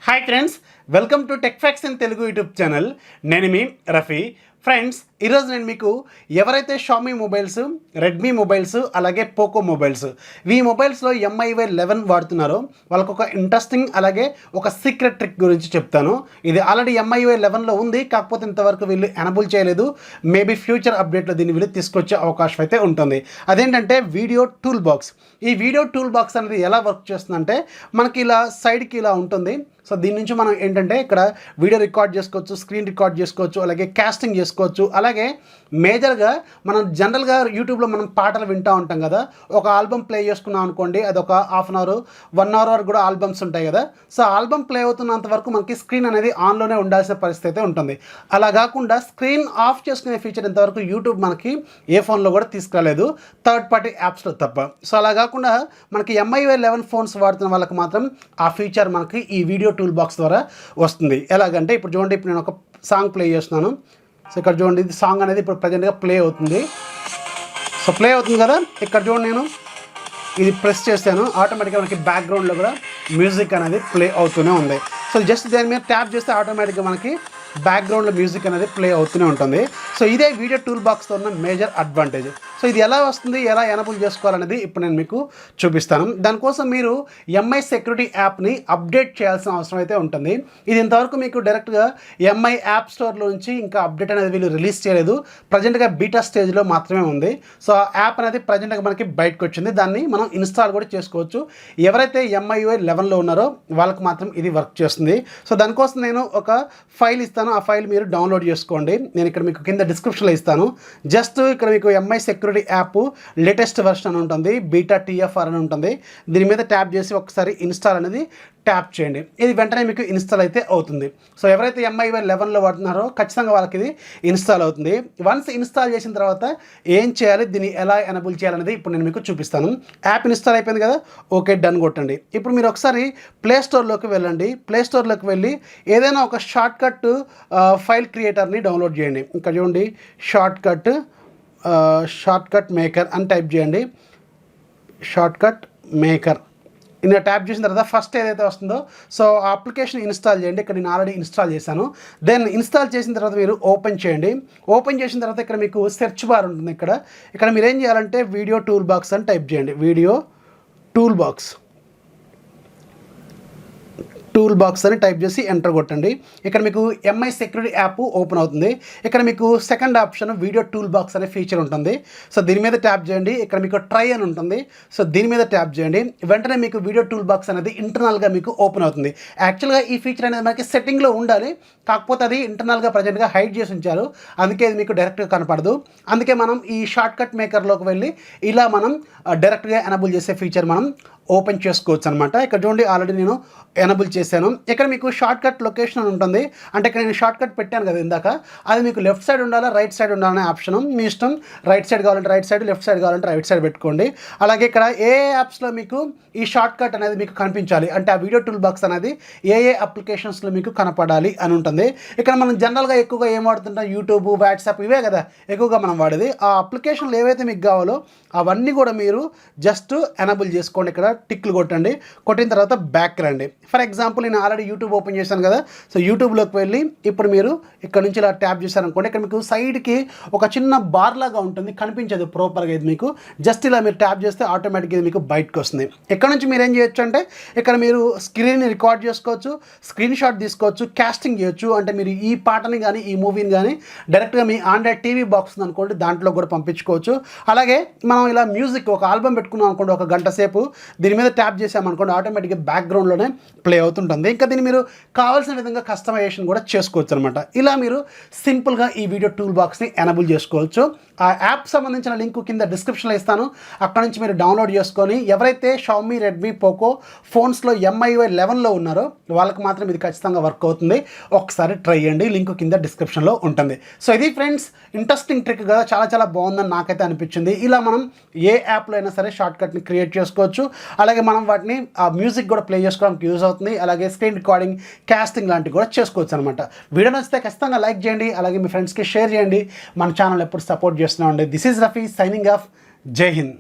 Hi friends, welcome to Techfox in Telugu YouTube channel. నేను మీ Rafi. Friends, ఈరోజు నేను మీకు ఎవరైతే షామీ మొబైల్స్, రెడ్మీ మొబైల్స్, అలాగే పోకో మొబైల్స్ ఈ మొబైల్స్లో MIUI 11 వాడుతున్నారో వాళ్ళకు ఒక ఇంట్రెస్టింగ్ అలాగే ఒక సీక్రెట్ ట్రిక్ గురించి చెప్తాను. ఇది ఆల్రెడీ MIUI 11లో ఉంది, కాకపోతే ఇంతవరకు వీళ్ళు ఎనబుల్ చేయలేదు. మేబీ ఫ్యూచర్ అప్డేట్లో దీన్ని వీళ్ళు తీసుకొచ్చే అవకాశం అయితే ఉంటుంది. అదేంటంటే వీడియో టూల్ బాక్స్. ఈ వీడియో టూల్ బాక్స్ అనేది ఎలా వర్క్ చేస్తుందంటే మనకి ఇలా సైడ్కి ఇలా ఉంటుంది. సో దీని నుంచి మనం ఏంటంటే ఇక్కడ వీడియో రికార్డ్ చేసుకోవచ్చు, స్క్రీన్ రికార్డ్ చేసుకోవచ్చు, అలాగే కాస్టింగ్ చేసుకోవచ్చు. అలాగే మేజర్గా మనం జనరల్గా యూట్యూబ్లో మనం పాటలు వింటూ ఉంటాం కదా, ఒక ఆల్బమ్ ప్లే చేసుకున్నాం అనుకోండి, అది ఒక హాఫ్ అన్ అవర్ 1 అవర్ వరకు కూడా ఆల్బమ్స్ ఉంటాయి కదా. సో ఆల్బమ్ ప్లే అవుతున్నంత వరకు మనకి స్క్రీన్ అనేది ఆన్లోనే ఉండాల్సిన పరిస్థితి ఉంటుంది. అలా కాకుండా స్క్రీన్ ఆఫ్ చేసుకునే ఫీచర్ ఇంతవరకు యూట్యూబ్ మనకి ఏ ఫోన్లో కూడా తీసుకురాలేదు, థర్డ్ పార్టీ యాప్స్లో తప్ప. సో అలా కాకుండా మనకి MIUI 11 ఫోన్స్ వాడుతున్న వాళ్ళకి మాత్రం ఆ ఫీచర్ మనకి ఈ వీడియో టూల్ బాక్స్ ద్వారా వస్తుంది. ఎలాగంటే ఇప్పుడు చూడండి, ఇప్పుడు నేను ఒక సాంగ్ ప్లే చేస్తున్నాను. సో ఇక్కడ చూడండి, ఇది సాంగ్ అనేది ఇప్పుడు ప్రజెంట్గా ప్లే అవుతుంది. సో ప్లే అవుతుంది కదా, ఇక్కడ చూడండి నేను ఇది ప్రెస్ చేస్తాను, ఆటోమేటిక్గా మనకి బ్యాక్గ్రౌండ్లో కూడా మ్యూజిక్ అనేది ప్లే అవుతూనే ఉంది. సో జస్ట్ దాని మీద ట్యాప్ చేస్తే ఆటోమేటిక్గా మనకి బ్యాక్గ్రౌండ్లో మ్యూజిక్ అనేది ప్లే అవుతూనే ఉంటుంది. సో ఇదే వీడియో టూల్ బాక్స్తో ఉన్న మేజర్ అడ్వాంటేజ్. సో ఇది ఎలా వస్తుంది, ఎలా ఎనబుల్ చేసుకోవాలనేది ఇప్పుడు నేను మీకు చూపిస్తాను. దానికోసం మీరు MI సెక్యూరిటీ యాప్ని అప్డేట్ చేయాల్సిన అవసరం అయితే ఉంటుంది. ఇది ఇంతవరకు మీకు డైరెక్ట్గా MI యాప్ స్టోర్లో నుంచి ఇంకా అప్డేట్ అనేది వీళ్ళు రిలీజ్ చేయలేదు. ప్రజెంట్గా బీటా స్టేజ్లో మాత్రమే ఉంది. సో ఆ యాప్ అనేది ప్రజెంట్గా మనకి బయటకు వచ్చింది, దాన్ని మనం ఇన్స్టాల్ కూడా చేసుకోవచ్చు. ఎవరైతే MIUI 11లో ఉన్నారో వాళ్ళకి మాత్రం ఇది వర్క్ చేస్తుంది. సో దానికోసం నేను ఒక ఫైల్ ఇస్తాను, ఆ ఫైల్ మీరు డౌన్లోడ్ చేసుకోండి. నేను ఇక్కడ మీకు కింద డిస్క్రిప్షన్లో ఇస్తాను. జస్ట్ ఇక్కడ మీకు MI security app latest version అని ఉంటుంది, బీటా TFR అని ఉంటుంది. దీని మీద ట్యాప్ చేసి ఒకసారి ఇన్స్టాల్ అనేది ట్యాప్ చేయండి. ఇది వెంటనే మీకు ఇన్స్టాల్ అయితే అవుతుంది. సో ఎవరైతే MIUI 11లో వాడుతున్నారో ఖచ్చితంగా వాళ్ళకి ఇది ఇన్స్టాల్ అవుతుంది. వన్స్ ఇన్స్టాల్ చేసిన తర్వాత ఏం చేయాలి, దీన్ని ఎలా ఎనబుల్ చేయాలనేది ఇప్పుడు నేను మీకు చూపిస్తాను. యాప్ ఇన్స్టాల్ అయిపోయింది కదా, ఓకే డన్ కొట్టండి. ఇప్పుడు మీరు ఒకసారి ప్లే స్టోర్లోకి వెళ్ళండి. ప్లే స్టోర్లోకి వెళ్ళి ఏదైనా ఒక షార్ట్కట్ ఫైల్ క్రియేటర్ని డౌన్లోడ్ చేయండి. ఇక్కడ చూడండి, షార్ట్కట్ మేకర్ అని టైప్ చేయండి. షార్ట్కట్ మేకర్ ఇలా ట్యాప్ చేసిన తర్వాత ఫస్ట్ ఏదైతే వస్తుందో సో ఆ అప్లికేషన్ ఇన్స్టాల్ చేయండి. ఇక్కడ నేను ఆల్రెడీ ఇన్స్టాల్ చేశాను. దెన్ ఇన్స్టాల్ చేసిన తర్వాత మీరు ఓపెన్ చేయండి. ఓపెన్ చేసిన తర్వాత ఇక్కడ మీకు సెర్చ్ బార్ ఉంటుంది. ఇక్కడ మీరు ఏం చేయాలంటే వీడియో టూల్ బాక్స్ అని టైప్ చేయండి. వీడియో టూల్ బాక్స్ అని టైప్ చేసి ఎంటర్ కొట్టండి. ఇక్కడ మీకు MI సెక్యూరిటీ యాప్ ఓపెన్ అవుతుంది. ఇక్కడ మీకు second option video tool box అనే ఫీచర్ ఉంటుంది. సో దీని మీద ట్యాప్ చేయండి. ఇక్కడ మీకు ట్రై అని ఉంటుంది. సో దీని మీద ట్యాప్ చేయండి. వెంటనే మీకు వీడియో టూల్ బాక్స్ అనేది ఇంటర్నల్గా మీకు ఓపెన్ అవుతుంది. యాక్చువల్గా ఈ ఫీచర్ అనేది మనకి సెట్టింగ్లో ఉండాలి, కాకపోతే అది ఇంటర్నల్గా ప్రజెంట్గా హైడ్ చేసి ఉంచారు, అందుకే ఇది మీకు డైరెక్ట్గా కనపడదు. అందుకే మనం ఈ షార్ట్కట్ మేకర్లోకి వెళ్ళి ఇలా మనం డైరెక్ట్గా ఎనబుల్ చేసే ఫీచర్ మనం ఓపెన్ చేసుకోవచ్చు అనమాట. ఇక్కడ చూడండి, ఆల్రెడీ నేను ఎనబుల్ చేశాను. ఇక్కడ మీకు షార్ట్కట్ లొకేషన్ అని ఉంటుంది. అంటే ఇక్కడ నేను షార్ట్కట్ పెట్టాను కదా ఇందాక, అది మీకు లెఫ్ట్ సైడ్ ఉండాలా రైట్ సైడ్ ఉండాలనే ఆప్షన్ మీ ఇష్టం. రైట్ సైడ్ కావాలంటే రైట్ సైడ్, లెఫ్ట్ సైడ్ కావాలంటే రైట్ సైడ్ పెట్టుకోండి. అలాగే ఇక్కడ ఏ యాప్స్లో మీకు ఈ షార్ట్కట్ అనేది మీకు కనిపించాలి అంటే ఆ వీడియో టూల్ బాక్స్ అనేది ఏ అప్లికేషన్స్లో మీకు కనపడాలి అని ఉంటుంది. ఇక్కడ మనం జనరల్గా ఎక్కువగా ఏం వాడుతుంటాం, యూట్యూబ్, వాట్సాప్, ఇవే కదా ఎక్కువగా మనం వాడేది. ఆ అప్లికేషన్లు ఏవైతే మీకు కావాలో అవన్నీ కూడా మీరు జస్ట్ ఎనబుల్ చేసుకోండి. ఇక్కడ టిక్లు కొట్టండి. కొట్టిన తర్వాత బ్యాక్ రండి. ఫర్ ఎగ్జాంపుల్ నేను ఆల్రెడీ యూట్యూబ్ ఓపెన్ చేశాను కదా, సో యూట్యూబ్లోకి వెళ్ళి ఇప్పుడు మీరు ఇక్కడ నుంచి ఇలా ట్యాప్ చేశారనుకోండి, ఇక్కడ మీకు సైడ్కి ఒక చిన్న బార్ లాగా ఉంటుంది, కనిపించదు ప్రాపర్గా. ఇది మీకు జస్ట్ ఇలా మీరు ట్యాప్ చేస్తే ఆటోమేటిక్గా ఇది మీకు బయటకు వస్తుంది. ఇక్కడ నుంచి మీరు ఏం చేయొచ్చు అంటే ఇక్కడ మీరు స్క్రీన్ని రికార్డ్ చేసుకోవచ్చు, స్క్రీన్ షాట్ తీసుకోవచ్చు, కాస్టింగ్ చేయొచ్చు. అంటే మీరు ఈ పాటని కానీ ఈ మూవీని కానీ డైరెక్ట్గా మీ ఆండ్రాయిడ్ టీవీ బాక్స్ అనుకోండి, దాంట్లో కూడా పంపించుకోవచ్చు. అలాగే మనం ఇలా మ్యూజిక్ ఒక ఆల్బమ్ పెట్టుకున్నాం అనుకోండి, ఒక గంట సేపు దీని మీద ట్యాప్ చేసామనుకోండి, ఆటోమేటిక్గా బ్యాక్గ్రౌండ్లోనే ప్లే అవుతుంటుంది. ఇంకా దీన్ని మీరు కావాల్సిన విధంగా కస్టమైజేషన్ కూడా చేసుకోవచ్చు అనమాట. ఇలా మీరు సింపుల్గా ఈ వీడియో టూల్ బాక్స్ని ఎనబుల్ చేసుకోవచ్చు. ఆ యాప్ సంబంధించిన లింక్ కింద డిస్క్రిప్షన్లో ఇస్తాను, అక్కడ నుంచి మీరు డౌన్లోడ్ చేసుకొని ఎవరైతే షామీ, రెడ్మీ, పోకో ఫోన్స్లో MIUI 11లో ఉన్నారో వాళ్ళకి మాత్రం ఇది ఖచ్చితంగా వర్క్ అవుతుంది. ఒకసారి ట్రై చేయండి, లింక్ కింద డిస్క్రిప్షన్లో ఉంటుంది. సో ఇది ఫ్రెండ్స్ ఇంట్రెస్టింగ్ ట్రిక్ కదా, చాలా బాగుందని నాకైతే అనిపించింది. ఇలా మనం ఏ యాప్లో అయినా సరే షార్ట్కట్ని క్రియేట్ చేసుకోవచ్చు. అలాగే మనం వాటిని ఆ మ్యూజిక్ కూడా ప్లే చేసుకోవడానికి యూజ్ అవుతుంది. అలాగే స్క్రీన్ రికార్డింగ్, కాస్టింగ్ లాంటివి కూడా చేసుకోవచ్చు అనమాట. వీడియో నచ్చితే ఖచ్చితంగా లైక్ చేయండి, అలాగే మీ ఫ్రెండ్స్కి షేర్ చేయండి. మన ఛానల్ ఎప్పుడు సపోర్ట్ చేస్తూనే ఉండే. This is Rafi signing off. జై హింద్.